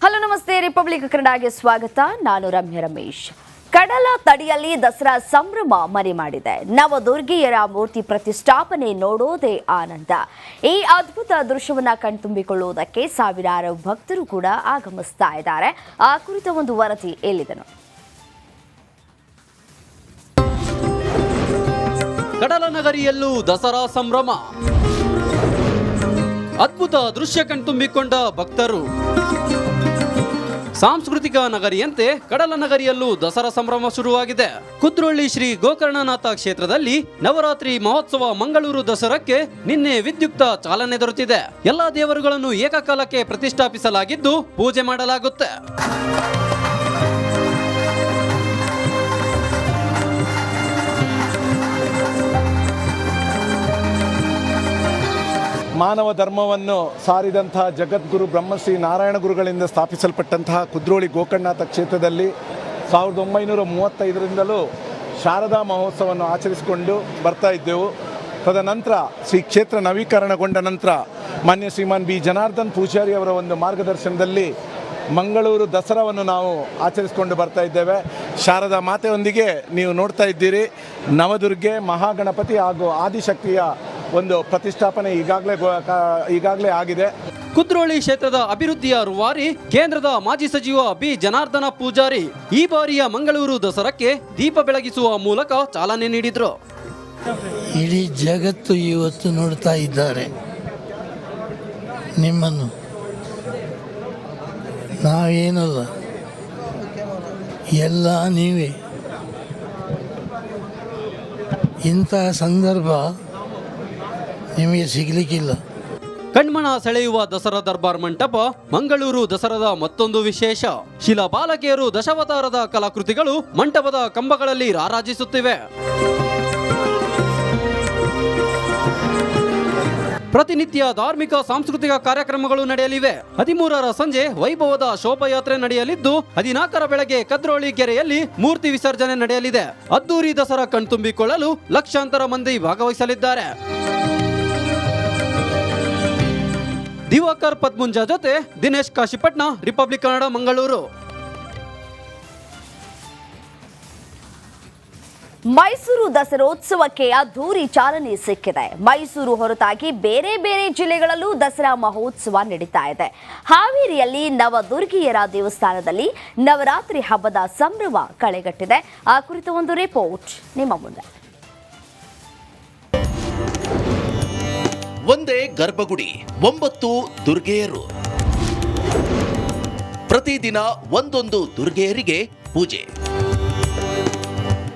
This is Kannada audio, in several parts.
ಹಲೋ ನಮಸ್ತೆ, ರಿಪಬ್ಲಿಕ್ ಕನ್ನಡಗೆ ಸ್ವಾಗತ. ನಾನು ರಮ್ಯ ರಮೇಶ್. ಕಡಲ ತಡಿಯಲ್ಲಿ ದಸರಾ ಸಂಭ್ರಮ ಮನೆ ಮಾಡಿದೆ. ನವದುರ್ಗಿಯರ ಮೂರ್ತಿ ಪ್ರತಿಷ್ಠಾಪನೆ ನೋಡೋದೇ ಆನಂದ. ಈ ಅದ್ಭುತ ದೃಶ್ಯವನ್ನ ಕಣ್ತುಂಬಿಕೊಳ್ಳುವುದಕ್ಕೆ ಸಾವಿರಾರು ಭಕ್ತರು ಕೂಡ ಆಗಮಿಸ್ತಾ ಇದ್ದಾರೆ. ಆ ಕುರಿತ ಒಂದು ವರದಿ ಎಲ್ಲಿದೆ. ಕಡಲ ನಗರಿಯಲ್ಲೂ ದಸರಾ ಸಂಭ್ರಮ. ಅದ್ಭುತ ದೃಶ್ಯ ಕಣ್ತುಂಬಿಕೊಂಡ ಭಕ್ತರು. ಸಾಂಸ್ಕೃತಿಕ ನಗರಿಯಂತೆ ಕಡಲ ನಗರಿಯಲ್ಲೂ ದಸರಾ ಸಂಭ್ರಮ ಶುರುವಾಗಿದೆ. ಕುದ್ರೋಳಿ ಶ್ರೀ ಗೋಕರ್ಣನಾಥ ಕ್ಷೇತ್ರದಲ್ಲಿ ನವರಾತ್ರಿ ಮಹೋತ್ಸವ ಮಂಗಳೂರು ದಸರಾಕ್ಕೆ ನಿನ್ನೆ ವಿದ್ಯುಕ್ತ ಚಾಲನೆ ದೊರೆತಿದೆ. ಎಲ್ಲಾ ದೇವರುಗಳನ್ನು ಏಕಕಾಲಕ್ಕೆ ಪ್ರತಿಷ್ಠಾಪಿಸಲಾಗಿದ್ದು ಪೂಜೆ ಮಾಡಲಾಗುತ್ತೆ. ಮಾನವ ಧರ್ಮವನ್ನು ಸಾರಿದಂತಹ ಜಗದ್ಗುರು ಬ್ರಹ್ಮಶ್ರೀ ನಾರಾಯಣ ಗುರುಗಳಿಂದ ಸ್ಥಾಪಿಸಲ್ಪಟ್ಟಂತಹ ಕುದ್ರೋಳಿ ಗೋಕರ್ಣನಾಥ ಕ್ಷೇತ್ರದಲ್ಲಿ 1935ರಿಂದಲೂ ಶಾರದಾ ಮಹೋತ್ಸವವನ್ನು ಆಚರಿಸಿಕೊಂಡು ಬರ್ತಾ ಇದ್ದೆವು. ತದನಂತರ ಶ್ರೀ ಕ್ಷೇತ್ರ ನವೀಕರಣಗೊಂಡ ನಂತರ ಮಾನ್ಯ ಶ್ರೀಮಾನ್ ಬಿ ಜನಾರ್ದನ್ ಪೂಜಾರಿ ಅವರ ಒಂದು ಮಾರ್ಗದರ್ಶನದಲ್ಲಿ ಮಂಗಳೂರು ದಸರಾವನ್ನು ನಾವು ಆಚರಿಸಿಕೊಂಡು ಬರ್ತಾ ಇದ್ದೇವೆ. ಶಾರದಾ ಮಾತೆಯೊಂದಿಗೆ ನೀವು ನೋಡ್ತಾ ಇದ್ದೀರಿ, ನವದುರ್ಗೆ, ಮಹಾಗಣಪತಿ ಹಾಗೂ ಆದಿಶಕ್ತಿಯ ಒಂದು ಪ್ರತಿಷ್ಠಾಪನೆ ಈಗಾಗಲೇ ಆಗಿದೆ. ಕುದ್ರೋಳಿ ಕ್ಷೇತ್ರದ ಅಭಿವೃದ್ಧಿಯ ರೂವಾರಿ ಕೇಂದ್ರದ ಮಾಜಿ ಸಚಿವ ಬಿ ಜನಾರ್ದನ ಪೂಜಾರಿ ಈ ಬಾರಿಯ ಮಂಗಳೂರು ದಸರಾಕ್ಕೆ ದೀಪ ಬೆಳಗಿಸುವ ಮೂಲಕ ಚಾಲನೆ ನೀಡಿದರು. ಇಡೀ ಜಗತ್ತು ಇವತ್ತು ನೋಡ್ತಾ ಇದ್ದಾರೆ ನಿಮ್ಮನ್ನು. ನಾವೇನಲ್ಲ, ಎಲ್ಲ ನೀವೇ. ಇಂತಹ ಸಂದರ್ಭ ನಿಮಗೆ ಸಿಗಲಿಕ್ಕಿಲ್ಲ. ಕಣ್ಮನ ಸೆಳೆಯುವ ದಸರಾ ದರ್ಬಾರ್ ಮಂಟಪ ಮಂಗಳೂರು ದಸರಾದ ಮತ್ತೊಂದು ವಿಶೇಷ. ಶಿಲಾ ಬಾಲಕಿಯರು ದಶಾವತಾರದ ಕಲಾಕೃತಿಗಳು ಮಂಟಪದ ಕಂಬಗಳಲ್ಲಿ ರಾರಾಜಿಸುತ್ತಿವೆ. ಪ್ರತಿನಿತ್ಯ ಧಾರ್ಮಿಕ ಸಾಂಸ್ಕೃತಿಕ ಕಾರ್ಯಕ್ರಮಗಳು ನಡೆಯಲಿವೆ. 13ರ ಸಂಜೆ ವೈಭವದ ಶೋಭಾಯಾತ್ರೆ ನಡೆಯಲಿದ್ದು 14ರ ಬೆಳಗ್ಗೆ ಕದ್ರೋಳಿ ಕೆರೆಯಲ್ಲಿ ಮೂರ್ತಿ ವಿಸರ್ಜನೆ ನಡೆಯಲಿದೆ. ಅದ್ದೂರಿ ದಸರಾ ಕಣ್ತುಂಬಿಕೊಳ್ಳಲು ಲಕ್ಷಾಂತರ ಮಂದಿ ಭಾಗವಹಿಸಲಿದ್ದಾರೆ. ದಿವಾಕರ್ ಪದ್ಮುಂಜ ಜೊತೆ ದಿನೇಶ್ ಕಾಶಿಪಟ್ನ, ರಿಪಬ್ಲಿಕ್ ಕನ್ನಡ, ಮಂಗಳೂರು. ಮೈಸೂರು ದಸರೋತ್ಸವಕ್ಕೆ ಅದ್ದೂರಿ ಚಾಲನೆ ಸಿಕ್ಕಿದೆ. ಮೈಸೂರು ಹೊರತಾಗಿ ಬೇರೆ ಬೇರೆ ಜಿಲ್ಲೆಗಳಲ್ಲೂ ದಸರಾ ಮಹೋತ್ಸವ ನಡೀತಾ ಇದೆ. ಹಾವೇರಿಯಲ್ಲಿ ನವದುರ್ಗಿಯರ ದೇವಸ್ಥಾನದಲ್ಲಿ ನವರಾತ್ರಿ ಹಬ್ಬದ ಸಂಭ್ರಮ ಕಳೆಗಟ್ಟಿದೆ. ಆ ಕುರಿತ ಒಂದು ರಿಪೋರ್ಟ್ ನಿಮ್ಮ ಮುಂದೆ. ಒಂದೇ ಗರ್ಭಗುಡಿ, 9 ದುರ್ಗೆಯರು. ಪ್ರತಿದಿನ ಒಂದೊಂದು ದುರ್ಗೆಯರಿಗೆ ಪೂಜೆ.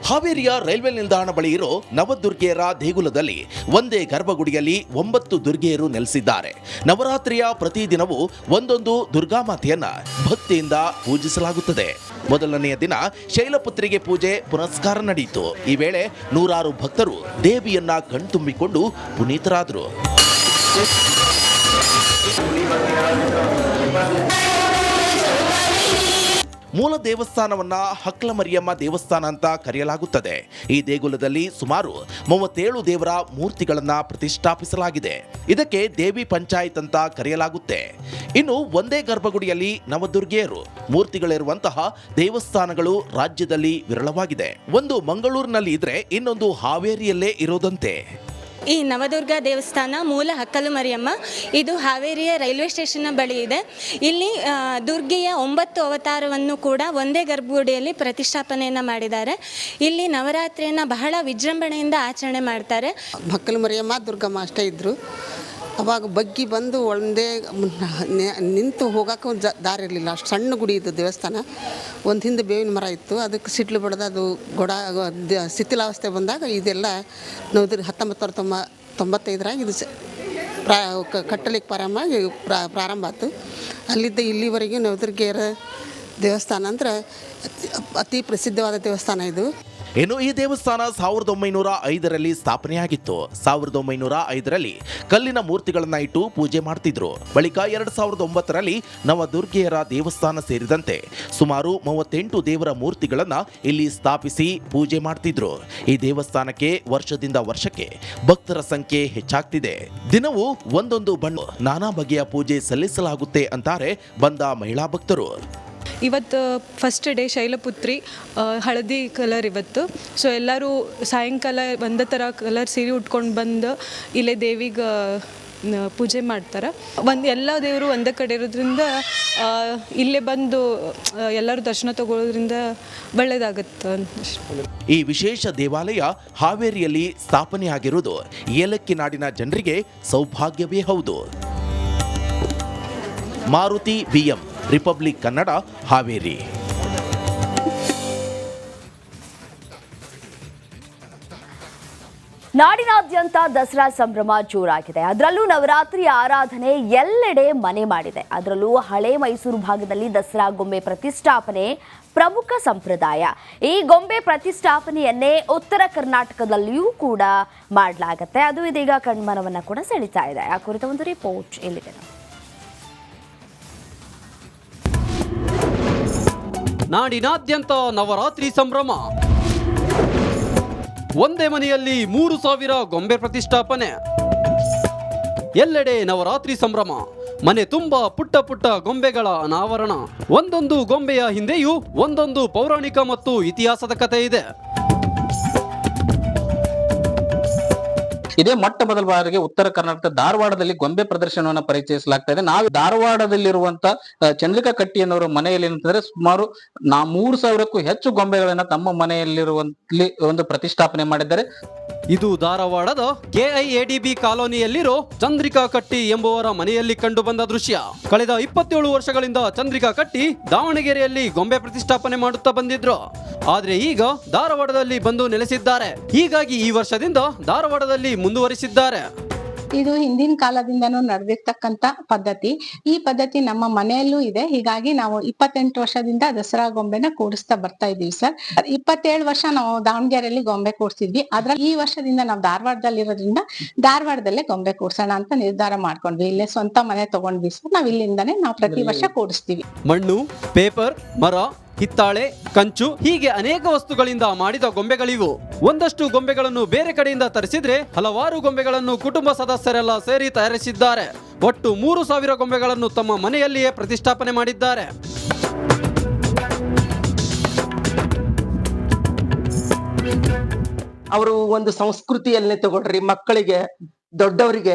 ಹಾವೇರಿಯ ರೈಲ್ವೆ ನಿಲ್ದಾಣ ಬಳಿ ಇರೋ ನವದುರ್ಗೆಯರ ದೇಗುಲದಲ್ಲಿ ಒಂದೇ ಗರ್ಭಗುಡಿಯಲ್ಲಿ 9 ದುರ್ಗೆಯರು ನೆಲೆಸಿದ್ದಾರೆ. ನವರಾತ್ರಿಯ ಪ್ರತಿದಿನವೂ ಒಂದೊಂದು ದುರ್ಗಾಮಾತೆಯನ್ನ ಭಕ್ತಿಯಿಂದ ಪೂಜಿಸಲಾಗುತ್ತದೆ. ಮೊದಲನೆಯ ದಿನ ಶೈಲಪುತ್ರಿಗೆ ಪೂಜೆ ಪುನಸ್ಕಾರ ನಡೆಯಿತು. ಈ ವೇಳೆ ನೂರಾರು ಭಕ್ತರು ದೇವಿಯನ್ನ ಕಣ್ತುಂಬಿಕೊಂಡು ಪುನೀತರಾದರು. ಮೂಲ ದೇವಸ್ಥಾನವನ್ನ ಹಕ್ಲಮರಿಯಮ್ಮ ದೇವಸ್ಥಾನ ಅಂತ ಕರೆಯಲಾಗುತ್ತದೆ. ಈ ದೇಗುಲದಲ್ಲಿ ಸುಮಾರು 37 ದೇವರ ಮೂರ್ತಿಗಳನ್ನ ಪ್ರತಿಷ್ಠಾಪಿಸಲಾಗಿದೆ. ಇದಕ್ಕೆ ದೇವಿ ಪಂಚಾಯತ್ ಅಂತ ಕರೆಯಲಾಗುತ್ತೆ. ಇನ್ನು ಒಂದೇ ಗರ್ಭಗುಡಿಯಲ್ಲಿ ನವದುರ್ಗೆಯರು ಮೂರ್ತಿಗಳಿರುವಂತಹ ದೇವಸ್ಥಾನಗಳು ರಾಜ್ಯದಲ್ಲಿ ವಿರಳವಾಗಿದೆ. ಒಂದು ಮಂಗಳೂರಿನಲ್ಲಿ ಇದ್ರೆ ಇನ್ನೊಂದು ಹಾವೇರಿಯಲ್ಲೇ ಇರೋದಂತೆ. ಈ ನವದುರ್ಗ ದೇವಸ್ಥಾನ ಮೂಲ ಹಕ್ಕಲು ಮರಿಯಮ್ಮ. ಇದು ಹಾವೇರಿಯ ರೈಲ್ವೆ ಸ್ಟೇಷನ್ನ ಬಳಿ ಇದೆ. ಇಲ್ಲಿ ದುರ್ಗೆಯ 9 ಅವತಾರವನ್ನು ಕೂಡ ಒಂದೇ ಗರ್ಭಗುಡಿಯಲ್ಲಿ ಪ್ರತಿಷ್ಠಾಪನೆಯನ್ನು ಮಾಡಿದ್ದಾರೆ. ಇಲ್ಲಿ ನವರಾತ್ರಿಯನ್ನು ಬಹಳ ವಿಜೃಂಭಣೆಯಿಂದ ಆಚರಣೆ ಮಾಡ್ತಾರೆ. ಹಕ್ಕಲು ಮರಿಯಮ್ಮ ದುರ್ಗಮ್ಮ ಅಷ್ಟೇ ಇದ್ದರು. ಅವಾಗ ಬಗ್ಗಿ ಬಂದು ಒಂದೇ ನಿಂತು ಹೋಗೋಕೆ ಒಂದು ದಾರಿ ಇರಲಿಲ್ಲ. ಅಷ್ಟು ಸಣ್ಣ ಗುಡಿ ಇದ್ದು ದೇವಸ್ಥಾನ. ಒಂದು ಹಿಂದೆ ಬೇವಿನ ಮರ ಇತ್ತು, ಅದಕ್ಕೆ ಸಿಡ್ಲು ಬಡ್ದು ಅದು ಶಿಥಿಲಾವಸ್ಥೆ ಬಂದಾಗ ಇದೆಲ್ಲ 1995ರಾಗ ಇದು ಕಟ್ಟಲಿಕ್ಕೆ ಪ್ರಾರಂಭ ಆಯಿತು. ಅಲ್ಲಿದ್ದ ಇಲ್ಲಿವರೆಗೂ ನವದುರ್ಗೆಯರ ದೇವಸ್ಥಾನ ಅಂದ್ರೆ ಅತಿ ಪ್ರಸಿದ್ಧವಾದ ದೇವಸ್ಥಾನ ಇದು. ಇನ್ನು ಈ ದೇವಸ್ಥಾನ 1905ರಲ್ಲಿ ಸ್ಥಾಪನೆಯಾಗಿತ್ತು. 1905ರಲ್ಲಿ ಕಲ್ಲಿನ ಮೂರ್ತಿಗಳನ್ನ ಇಟ್ಟು ಪೂಜೆ ಮಾಡ್ತಿದ್ರು. ಬಳಿಕ 2009ರಲ್ಲಿ ನವದುರ್ಗೆಯರ ದೇವಸ್ಥಾನ ಸೇರಿದಂತೆ ಸುಮಾರು 38 ದೇವರ ಮೂರ್ತಿಗಳನ್ನ ಇಲ್ಲಿ ಸ್ಥಾಪಿಸಿ ಪೂಜೆ ಮಾಡ್ತಿದ್ರು. ಈ ದೇವಸ್ಥಾನಕ್ಕೆ ವರ್ಷದಿಂದ ವರ್ಷಕ್ಕೆ ಭಕ್ತರ ಸಂಖ್ಯೆ ಹೆಚ್ಚಾಗ್ತಿದೆ. ದಿನವೂ ಒಂದೊಂದು ಬಣ್ಣ ನಾನಾ ಬಗೆಯ ಪೂಜೆ ಸಲ್ಲಿಸಲಾಗುತ್ತೆ ಅಂತಾರೆ ಬಂದ ಮಹಿಳಾ ಭಕ್ತರು. ಇವತ್ತು ಫಸ್ಟ್ ಡೇ ಶೈಲಪುತ್ರಿ ಹಳದಿ ಕಲರ್ ಇವತ್ತು. ಸೊ ಎಲ್ಲರೂ ಸಾಯಂಕಾಲ ಒಂದೇ ಥರ ಕಲರ್ ಸೀರೆ ಉಟ್ಕೊಂಡು ಬಂದು ಇಲ್ಲೇ ದೇವಿಗೆ ಪೂಜೆ ಮಾಡ್ತಾರೆ. ಎಲ್ಲ ದೇವರು ಒಂದೇ ಕಡೆ ಇರೋದ್ರಿಂದ ಇಲ್ಲೇ ಬಂದು ಎಲ್ಲರೂ ದರ್ಶನ ತಗೊಳ್ಳೋದ್ರಿಂದ ಒಳ್ಳೆಯದಾಗುತ್ತೆ. ಈ ವಿಶೇಷ ದೇವಾಲಯ ಹಾವೇರಿಯಲ್ಲಿ ಸ್ಥಾಪನೆಯಾಗಿರುವುದು ಏಲಕ್ಕಿ ನಾಡಿನ ಜನರಿಗೆ ಸೌಭಾಗ್ಯವೇ ಹೌದು. Maruti B M, Republic Kannada, Haveri. ನಾಡಿನಾದ್ಯಂತ ದಸರಾ ಸಂಭ್ರಮ ಜೋರಾಗಿದೆ. ಅದರಲ್ಲೂ ನವರಾತ್ರಿ ಆರಾಧನೆ ಎಲ್ಲೆಡೆ ಮನೆ ಮಾಡಿದೆ. ಅದರಲ್ಲೂ ಹಳೆ ಮೈಸೂರು ಭಾಗದಲ್ಲಿ ದಸರಾ ಗೊಂಬೆ ಪ್ರತಿಷ್ಠಾಪನೆ ಪ್ರಮುಖ ಸಂಪ್ರದಾಯ. ಈ ಗೊಂಬೆ ಪ್ರತಿಷ್ಠಾಪನೆಯನ್ನೇ ಉತ್ತರ ಕರ್ನಾಟಕದಲ್ಲಿಯೂ ಕೂಡ ಮಾಡಲಾಗುತ್ತೆ. ಅದು ಇದೀಗ ಕಣ್ಮನವನ್ನ ಕೂಡ ಸೆಳೀತಾ ಇದೆ. ಆ ಕುರಿತ ಒಂದು ರಿಪೋರ್ಟ್ ಇಲ್ಲಿದೆ. ನಾಡಿನಾದ್ಯಂತ ನವರಾತ್ರಿ ಸಂಭ್ರಮ. ಒಂದೇ ಮನೆಯಲ್ಲಿ 3,000 ಗೊಂಬೆ ಪ್ರತಿಷ್ಠಾಪನೆ. ಎಲ್ಲೆಡೆ ನವರಾತ್ರಿ ಸಂಭ್ರಮ. ಮನೆ ತುಂಬ ಪುಟ್ಟ ಪುಟ್ಟ ಗೊಂಬೆಗಳ ಅನಾವರಣ. ಒಂದೊಂದು ಗೊಂಬೆಯ ಹಿಂದೆಯೂ ಒಂದೊಂದು ಪೌರಾಣಿಕ ಮತ್ತು ಇತಿಹಾಸದ ಕಥೆ ಇದೆ. ಇದೇ ಮೊಟ್ಟ ಮೊದಲ ಬಾರಿಗೆ ಉತ್ತರ ಕರ್ನಾಟಕದ ಧಾರವಾಡದಲ್ಲಿ ಗೊಂಬೆ ಪ್ರದರ್ಶನವನ್ನು ಪರಿಚಯಿಸಲಾಗ್ತಾ ಇದೆ. ನಾವು ಧಾರವಾಡದಲ್ಲಿರುವಂತ ಚಂದ್ರಿಕಾ ಕಟ್ಟಿಯನ್ನವರ ಮನೆಯಲ್ಲಿ ಅಂತಂದ್ರೆ ಸುಮಾರು 3,000ಕ್ಕೂ ಹೆಚ್ಚು ಗೊಂಬೆಗಳನ್ನ ತಮ್ಮ ಮನೆಯಲ್ಲಿರುವಂತಲ್ಲಿ ಒಂದು ಪ್ರತಿಷ್ಠಾಪನೆ ಮಾಡಿದ್ದಾರೆ. ಇದು ಧಾರವಾಡದ KIADB ಕಾಲೋನಿಯಲ್ಲಿರೋ ಚಂದ್ರಿಕಾ ಕಟ್ಟಿ ಎಂಬುವರ ಮನೆಯಲ್ಲಿ ಕಂಡು ಬಂದ ದೃಶ್ಯ. ಕಳೆದ 27 ವರ್ಷಗಳಿಂದ ಚಂದ್ರಿಕಾ ಕಟ್ಟಿ ದಾವಣಗೆರೆಯಲ್ಲಿ ಗೊಂಬೆ ಪ್ರತಿಷ್ಠಾಪನೆ ಮಾಡುತ್ತಾ ಬಂದಿದ್ರು. ಆದ್ರೆ ಈಗ ಧಾರವಾಡದಲ್ಲಿ ಬಂದು ನೆಲೆಸಿದ್ದಾರೆ. ಹೀಗಾಗಿ ಈ ವರ್ಷದಿಂದ ಧಾರವಾಡದಲ್ಲಿ ಮುಂದುವರಿಸಿದ್ದಾರೆ. ಇದು ಹಿಂದಿನ ಕಾಲದಿಂದನೂ ನಡೆದಿರ್ತಕ್ಕಂತ ಪದ್ಧತಿ. ಈ ಪದ್ಧತಿ ನಮ್ಮ ಮನೆಯಲ್ಲೂ ಇದೆ. ಹೀಗಾಗಿ ನಾವು 28 ವರ್ಷದಿಂದ ದಸರಾ ಗೊಂಬೆನ ಕೂಡಿಸ್ತಾ ಬರ್ತಾ ಇದೀವಿ ಸರ್. 27 ವರ್ಷ ನಾವು ದಾವಣಗೆರೆಯಲ್ಲಿ ಗೊಂಬೆ ಕೂಡಿಸಿದ್ವಿ. ಅದ್ರಲ್ಲಿ ಈ ವರ್ಷದಿಂದ ನಾವು ಧಾರವಾಡದಲ್ಲಿ ಇರೋದ್ರಿಂದ ಧಾರವಾಡದಲ್ಲೇ ಗೊಂಬೆ ಕೂಡ್ಸೋಣ ಅಂತ ನಿರ್ಧಾರ ಮಾಡ್ಕೊಂಡ್ವಿ. ಇಲ್ಲೇ ಸ್ವಂತ ಮನೆ ತಗೊಂಡ್ವಿ ಸರ್. ನಾವ್ ಇಲ್ಲಿಂದಾನೇ ನಾವು ಪ್ರತಿ ವರ್ಷ ಕೂಡಿಸ್ತೀವಿ. ಮಣ್ಣು, ಪೇಪರ್, ಮರ, ಹಿತ್ತಾಳೆ, ಕಂಚು ಹೀಗೆ ಅನೇಕ ವಸ್ತುಗಳಿಂದ ಮಾಡಿದ ಗೊಂಬೆಗಳಿವು. ಒಂದಷ್ಟು ಗೊಂಬೆಗಳನ್ನು ಬೇರೆ ಕಡೆಯಿಂದ ತರಿಸಿದ್ರೆ ಹಲವಾರು ಗೊಂಬೆಗಳನ್ನು ಕುಟುಂಬ ಸದಸ್ಯರೆಲ್ಲ ಸೇರಿ ತಯಾರಿಸಿದ್ದಾರೆ. ಒಟ್ಟು 3,000 ಗೊಂಬೆಗಳನ್ನು ತಮ್ಮ ಮನೆಯಲ್ಲಿಯೇ ಪ್ರತಿಷ್ಠಾಪನೆ ಮಾಡಿದ್ದಾರೆ. ಅವರು ಒಂದು ಸಂಸ್ಕೃತಿಯನ್ನೇ ತಗೊಳ್ರಿ, ಮಕ್ಕಳಿಗೆ ದೊಡ್ಡವರಿಗೆ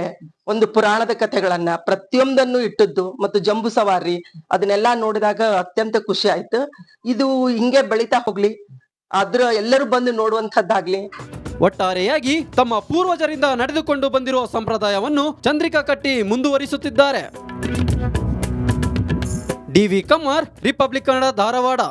ಒಂದು ಪುರಾಣದ ಕಥೆಗಳನ್ನ ಪ್ರತಿಯೊಂದನ್ನು ಇಟ್ಟದ್ದು ಮತ್ತು ಜಂಬೂ ಸವಾರಿ ಅದನ್ನೆಲ್ಲಾ ನೋಡಿದಾಗ ಅತ್ಯಂತ ಖುಷಿ ಆಯ್ತು. ಇದು ಹಿಂಗೆ ಬೆಳೀತಾ ಹೋಗ್ಲಿ, ಎಲ್ಲರೂ ಬಂದು ನೋಡುವಂತದ್ದಾಗ್ಲಿ. ಒಟ್ಟಾರೆಯಾಗಿ ತಮ್ಮ ಪೂರ್ವಜರಿಂದ ನಡೆದುಕೊಂಡು ಬಂದಿರುವ ಸಂಪ್ರದಾಯವನ್ನು ಚಂದ್ರಿಕಾ ಕಟ್ಟಿ ಮುಂದುವರಿಸುತ್ತಿದ್ದಾರೆ. DV Kammar, Republic Kannada, Dharwad.